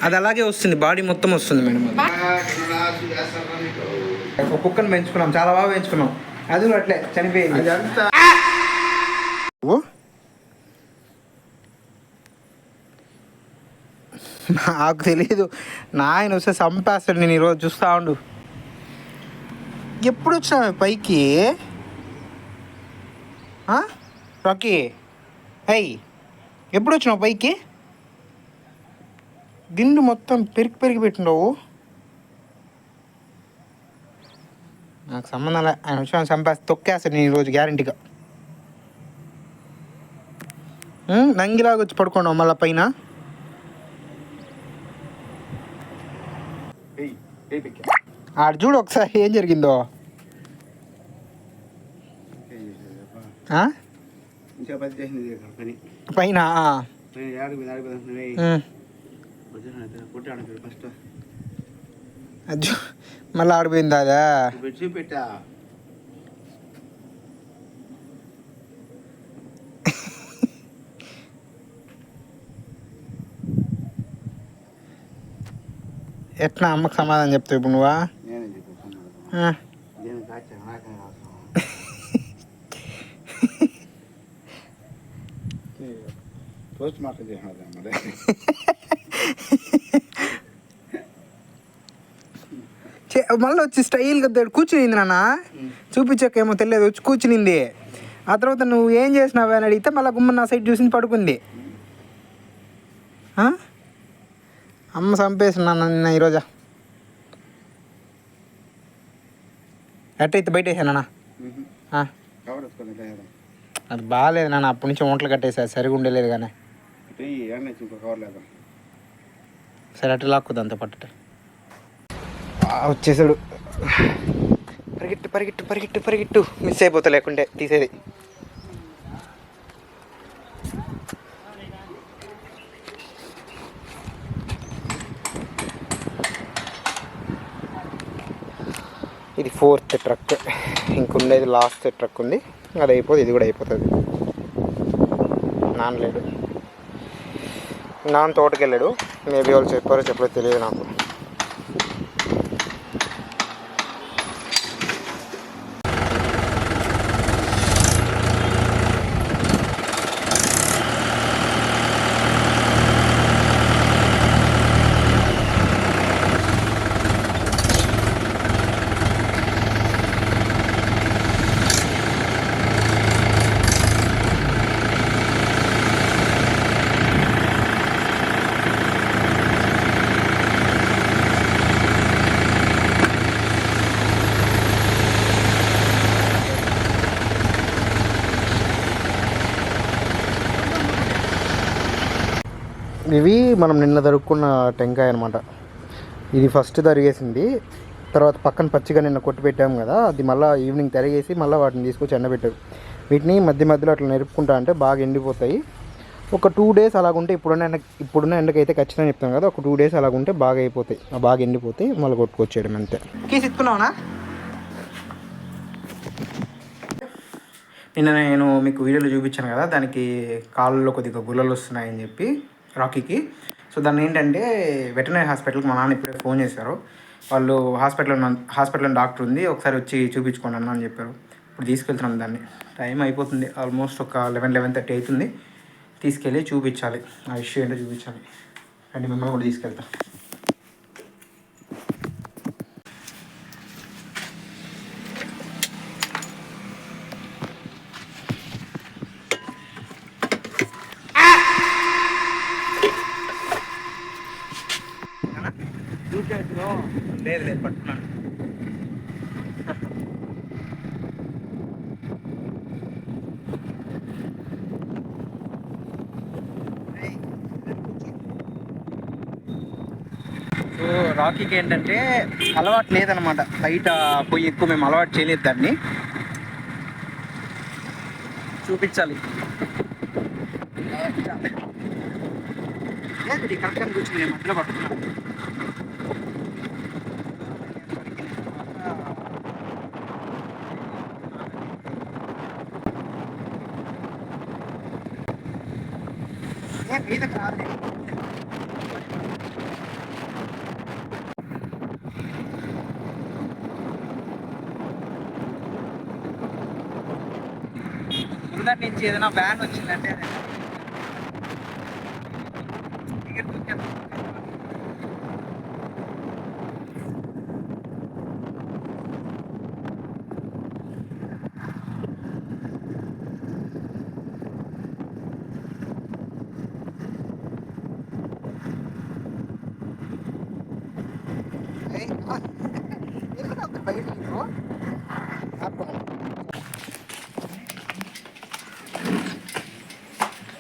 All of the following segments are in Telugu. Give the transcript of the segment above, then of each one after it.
అది అలాగే వస్తుంది, బాడీ మొత్తం వస్తుంది మేడం. ఒక కుక్కను పెంచుకున్నాం, చాలా బాగా పెంచుకున్నాం, అది కూడా అట్లే చనిపోయింది. నాకు తెలీదు, నా ఆయన వస్తే చంపేస్తాడు. నేను ఈరోజు చూస్తా ఉండు. ఎప్పుడు వచ్చినా పైకి రాకీ? అయ్యి ఎప్పుడు వచ్చినావు పైకి? దిండు మొత్తం పెరిగి పెట్టిండవు. నాకు సంబంధం లే, ఆయన వచ్చిన చంపేస్తా, తొక్కేస్తాడు నేను ఈరోజు గ్యారంటీగా. నంగిలాగా వచ్చి పడుకోండి మళ్ళీ పైన. ఆడ చూడు ఒకసారి ఏం జరిగిందో. పైన మళ్ళీ ఆడిపోయింది అదా? చూపెట్టా ఎట్లా అమ్మకు సమాధానం చెప్తావు ఇప్పుడు నువ్వా? మళ్ళీ వచ్చి స్టైల్గా కూర్చునింది నాన్న, చూపించాకేమో తెలియదు, వచ్చి కూర్చునింది. ఆ తర్వాత నువ్వు ఏం చేసినావు అని అడిగితే మళ్ళీ గుమ్మ నా సైడ్ చూసి పడుకుంది. అమ్మ చంపేసినాను నిన్న ఈరోజా. ఎట్టయితే బయట వేసానా? అది బాగాలేదు నాన్న, అప్పటి నుంచి ఒంటలు కట్టేసా, సరిగా ఉండలేదు. కానీ సరే అట్లా లాక్కుదా అంత పట్టటే. వచ్చేసాడు. పరిగెట్టు మిస్ అయిపోతా లేకుంటే తీసేది. ఇది 4th ట్రక్, ఇంకుండేది లాస్ట్ ట్రక్ ఉంది, అది అయిపోతుంది, ఇది కూడా అయిపోతుంది. నాన్న లేడు, నాన్న తోటకి వెళ్ళాడు. మేబీ వాళ్ళు చెప్పారో తెలియదు నాకు. ఇవి మనం నిన్న దొరుకున్న టెంకాయ అనమాట. ఇది ఫస్ట్ తరిగేసింది, తర్వాత పక్కన పచ్చిగా నిన్న కొట్టి పెట్టాము కదా, అది మళ్ళీ ఈవినింగ్ తరిగేసి మళ్ళీ వాటిని తీసుకొచ్చి ఎండబెట్టారు. వీటిని మధ్యలో అట్లా నెరుపుకుంటా అంటే బాగా ఎండిపోతాయి. ఒక 2 days అలాగుంటే, ఇప్పుడున్న ఎండకైతే ఖచ్చితంగా చెప్తాను కదా, ఒక 2 days అలాగుంటే బాగా అయిపోతాయి, బాగా ఎండిపోతాయి, మళ్ళీ కొట్టుకొచ్చేయడం అంతే. తీసుకున్నావునా? నిన్న నేను మీకు వీడియోలో చూపించాను కదా, దానికి కాళ్ళలో కొద్దిగా గుల్లలు వస్తున్నాయని చెప్పి రాకీకి. సో దాన్ని ఏంటంటే వెటర్నరీ హాస్పిటల్కి మా నాన్న ఇప్పుడే ఫోన్ చేశారు. వాళ్ళు హాస్పిటల్లో డాక్టర్ ఉంది, ఒకసారి వచ్చి చూపించుకోండి అన్న అని చెప్పారు. ఇప్పుడు తీసుకెళ్తున్నాను దాన్ని. టైం అయిపోతుంది, ఆల్మోస్ట్ ఒక 11-11:30 అవుతుంది. తీసుకెళ్ళి చూపించాలి, ఆ ఇష్యూ ఏంటో చూపించాలి. అండ్ మిమ్మల్ని కూడా తీసుకెళ్తా. లేదు పట్టుకున్నాను. సో రాకీకి ఏంటంటే అలవాటు లేదనమాట, బయట పోయి ఎక్కువ మేము అలవాటు చేయలేదు దాన్ని. చూపించాలి. కరెక్ట్గా కూర్చుని నేను మధ్యలో పట్టుకున్నాను. మీద కాదు కాడి నుంచి ఏదైనా వ్యాన్ వచ్చిందంటే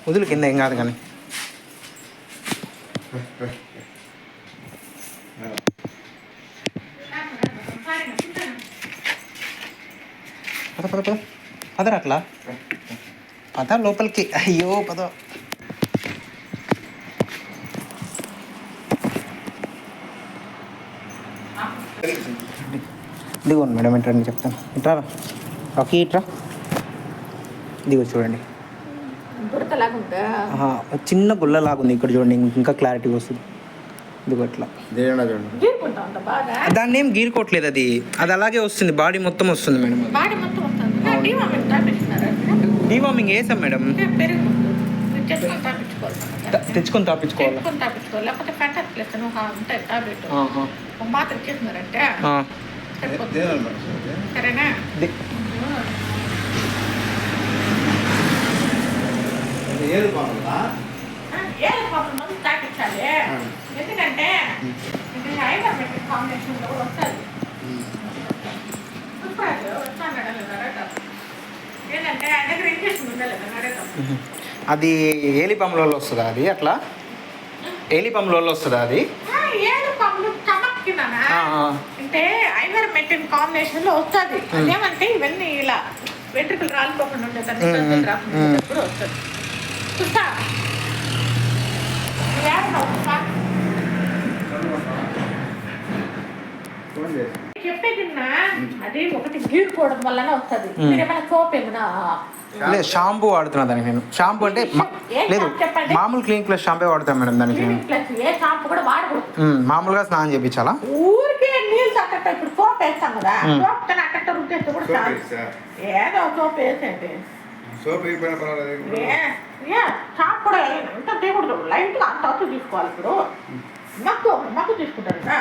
వదులు కింద ఏం కాదు కానీ పద పద పద పదరా అట్లా పద లోపలికి. అయ్యో పద. ఇదిగోండి మేడం ఏంటండి చెప్తాను. ఇట్రా రాకీ ఇట్రా. ఇదిగో చూడండి చిన్న గుల్లలాగా ఉంది ఇక్కడ చూడండి. ఇంకా క్లారిటీ వస్తుంది. ఇదిగో అట్లా దాన్ని ఏం గీరుకోవట్లేదు. అది అది అలాగే వస్తుంది. బాడీ మొత్తం వస్తుంది మేడం. డీవార్మింగ్ వేసాం మేడం. తెచ్చుకొని తాపించుకోవాలి. ఎందుకంటే అది ఏలిపంలో వస్తుందా? అది అట్లా ఏలిపంలో వస్తుందా? అది అంటే ఐవర్ మెట్టిన్ కాంబినేషన్ లో వస్తుంది. అదేమంటే ఇవన్నీ ఇలా వెంట్రుకలు రాలిపోకుండా ఉండేదాన్ని ఎప్పుడు వస్తుంది. చూస్తా చెప్పేదిన్నా అది ఒకటి గీరుకోవడం వల్లనే వస్తుంది. మీరేమైనా సోప్ ఏమైనా లేదు షాంపూ వాడుతున్నా దానికి నేను. షాంపూ అంటే లేదు మామూలు క్లీన్ ప్లస్ షాంపూ వాడతాను మేడం దానికి. ఏ షాంపూ కూడా వాడకూడదు. మామూలుగా స్నానం చేయించాలా? ఊరికే నీళ్ళు అట్ట ఇప్పుడు సోప్ వేస్తాం కదా, సోప్ అట్ట రుద్దేస్తే కూడా ఏదో సోప్ వేసేది. షాంపూ కూడా ఎంత తీయకూడదు, లైట్గా అంత వస్తు తీసుకోవాలి. ఇప్పుడు మక్కు తీసుకుంటారు కదా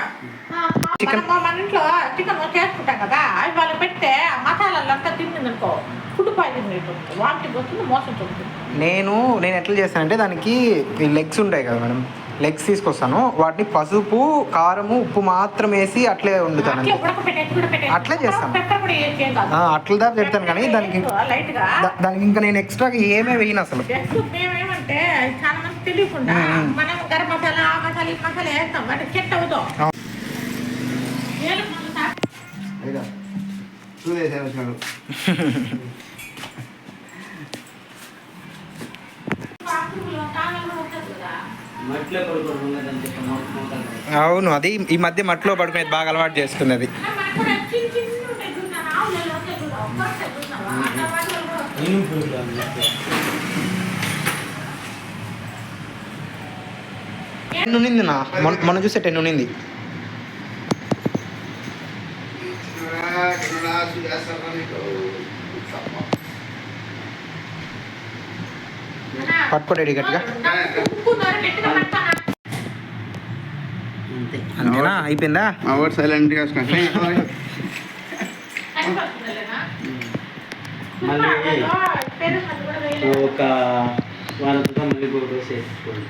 మన ఇంట్లో చికెన్ చేసుకుంటాం కదా, అవి వాళ్ళు పెడితే మసాలాలు అంతా తింటుందనుకో ఫుడ్ పాయిజన్ అయిపోతుంది, వామిటింగ్ వస్తుంది, మోసం చూస్తుంది. నేను ఎట్లా చేస్తానంటే దానికి లెగ్స్ ఉంటాయి కదా మేడం, లెగ్స్ తీసుకొస్తాను. వాటిని పసుపు కారము ఉప్పు మాత్రం వేసి అట్లే వండుతాను. అట్లే చేస్తాను. అట్లా దాకా పెడతాను కానీ దానికి ఇంకా నేను ఎక్స్ట్రాగా ఏమే వేయను అసలు. మేమేమంటే చాలా మంది తెలియకుండా మనం గరం మసాలా ఆ మసాలా ఈ మసాలా వేస్తాం, వాటికి చెట్టు అవుతాం. అవును, అది ఈ మధ్య మట్లో పడుకునేది బాగా అలవాటు చేసుకున్నది. ఉన్నింది నా మొన్న చూసే 10 ఉన్నింది. పట్టుకోండి గట్టిగా. అంతేనా? అయిపోయిందా? సైలెంట్ ఒక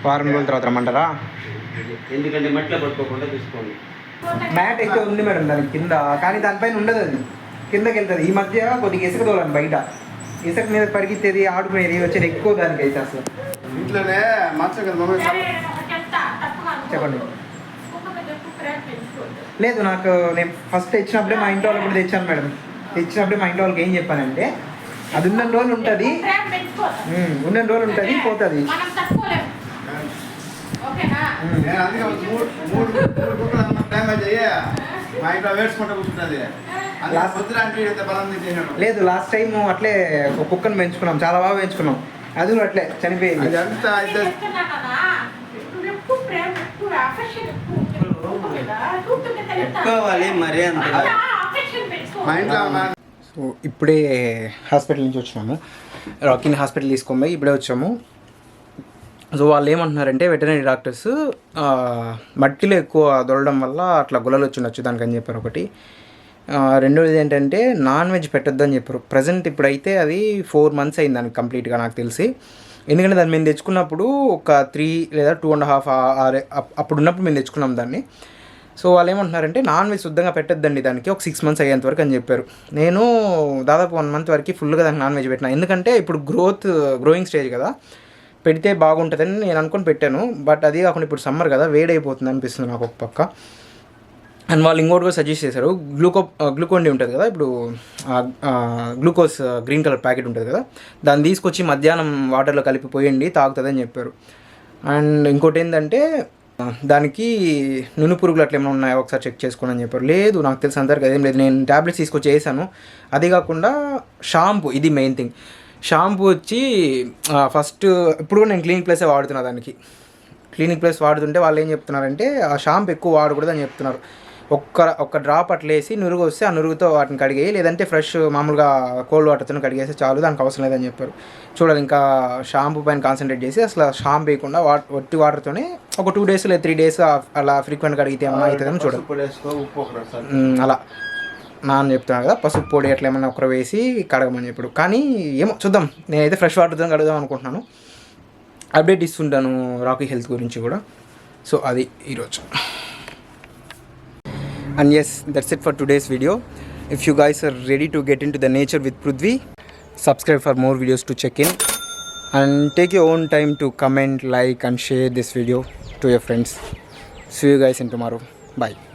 వారం రోజుల తర్వాత రమ్మంటారా? ఎందుకంటే మట్టిలో పట్టుకోకుండా చూసుకోండి. మ్యాట్ అయితే ఉంది మేడం దాని కింద, కానీ దానిపైన ఉండదు. అది కిందకి వెళ్తుంది. ఈ మధ్య కొద్దిగా ఇసుక తోలాను బయట. ఇసుక మీద పరిగెత్తేది ఆడుకునేది వచ్చేది ఎక్కువ దానికి అయితే అసలు. ఇంట్లోనే చెప్పండి. లేదు నాకు నేను ఫస్ట్ తెచ్చినప్పుడే మా ఇంట్లో వాళ్ళకి కూడా తెచ్చాను మేడం. తెచ్చినప్పుడే మా ఇంట్లో వాళ్ళకి ఏం చెప్పానంటే అది ఉన్న రోజులు ఉంటుంది, ఉన్న రోజులు ఉంటుంది, పోతుంది. లేదు లాస్ట్ టైం అట్లే ఒక కుక్కను పెంచుకున్నాం, చాలా బాగా పెంచుకున్నాం. అది కూడా అట్లే చనిపోయింది. మరి సో ఇప్పుడే హాస్పిటల్ నుంచి వచ్చినాము. రాకీని హాస్పిటల్ తీసుకొని పోయి ఇప్పుడే వచ్చాము. సో వాళ్ళు ఏమంటున్నారంటే వెటర్నరీ డాక్టర్స్ మట్టిలో ఎక్కువ దొరకడం వల్ల అట్లా గుల్లలు వచ్చిండొచ్చు దానికని చెప్పారు ఒకటి. రెండోది ఏంటంటే నాన్ వెజ్ పెట్టొద్దని చెప్పారు. ప్రజెంట్ ఇప్పుడైతే అది 4 months అయింది దానికి కంప్లీట్గా నాకు తెలిసి. ఎందుకంటే దాన్ని మేము తెచ్చుకున్నప్పుడు ఒక 3 లేదా 2.5 అప్పుడు ఉన్నప్పుడు మేము తెచ్చుకున్నాం దాన్ని. సో వాళ్ళు ఏమంటున్నారంటే నాన్ వెజ్ శుద్ధంగా పెట్టొద్దండి దానికి ఒక 6 months అయ్యేంత వరకు అని చెప్పారు. నేను దాదాపు 1 month వరకు ఫుల్గా దానికి నాన్ వెజ్ పెట్టినా. ఎందుకంటే ఇప్పుడు గ్రోయింగ్ స్టేజ్ కదా, పెడితే బాగుంటుందని నేను అనుకొని పెట్టాను. బట్ అది కాకుండా ఇప్పుడు సమ్మర్ కదా, వేడైపోతుంది అనిపిస్తుంది నాకు ఒక పక్క. అండ్ వాళ్ళు ఇంకోటి కూడా సజెస్ట్ చేశారు, గ్లూకోన్-డి ఉంటుంది కదా, ఇప్పుడు గ్లూకోజ్ గ్రీన్ కలర్ ప్యాకెట్ ఉంటుంది కదా, దాన్ని తీసుకొచ్చి మధ్యాహ్నం వాటర్లో కలిపి పోయండి తాగుతుందని చెప్పారు. అండ్ ఇంకోటి ఏంటంటే దానికి నునుపురుగులు అట్లా ఏమైనా ఉన్నాయో ఒకసారి చెక్ చేసుకోండి అని చెప్పారు. లేదు నాకు తెలిసి అందరికీ అదేం లేదు, నేను ట్యాబ్లెట్స్ తీసుకొచ్చి వేసాను. అది కాకుండా షాంపూ, ఇది మెయిన్ థింగ్. షాంపూ వచ్చి ఫస్ట్ ఇప్పుడు కూడా నేను క్లినిక్ ప్లస్సే వాడుతున్నా. దానికి క్లినిక్ ప్లస్ వాడుతుంటే వాళ్ళు ఏం చెప్తున్నారంటే ఆ షాంపూ ఎక్కువ వాడకూడదని చెప్తున్నారు. ఒక్క డ్రాప్ అట్లా వేసి నురుగు వస్తే ఆ నురుగుతో వాటిని కడిగేయి, లేదంటే ఫ్రెష్ మామూలుగా కోల్డ్ వాటర్తో కడిగేస్తే చాలు, దానికి అవసరం లేదని చెప్పారు. చూడాలి, ఇంకా షాంపూ పైన కాన్సన్ట్రేట్ చేసి అసలు షాంపూ వేయకుండా ఒట్టి వాటర్తోనే ఒక 2 days లేదా 3 days అలా ఫ్రీక్వెంట్గా కడిగితే ఏమన్నా అవుతుందని చూడాలి. అలా నాన్న చెప్తున్నాను కదా, పసుపు పొడి అట్లా ఏమన్నా ఒకరు వేసి కడగమని చెప్పాడు. కానీ ఏమో చూద్దాం, నేనైతే ఫ్రెష్ వాటర్తో కడుగుదాం అనుకుంటున్నాను. అప్డేట్ ఇస్తుంటాను రాకీ హెల్త్ గురించి కూడా. సో అది ఈరోజు. And yes, that's it for today's video. If you guys are ready to get into the nature with Prudvi, subscribe for more videos to check in. And take your own time to comment, like and share this video to your friends. See you guys in tomorrow. Bye.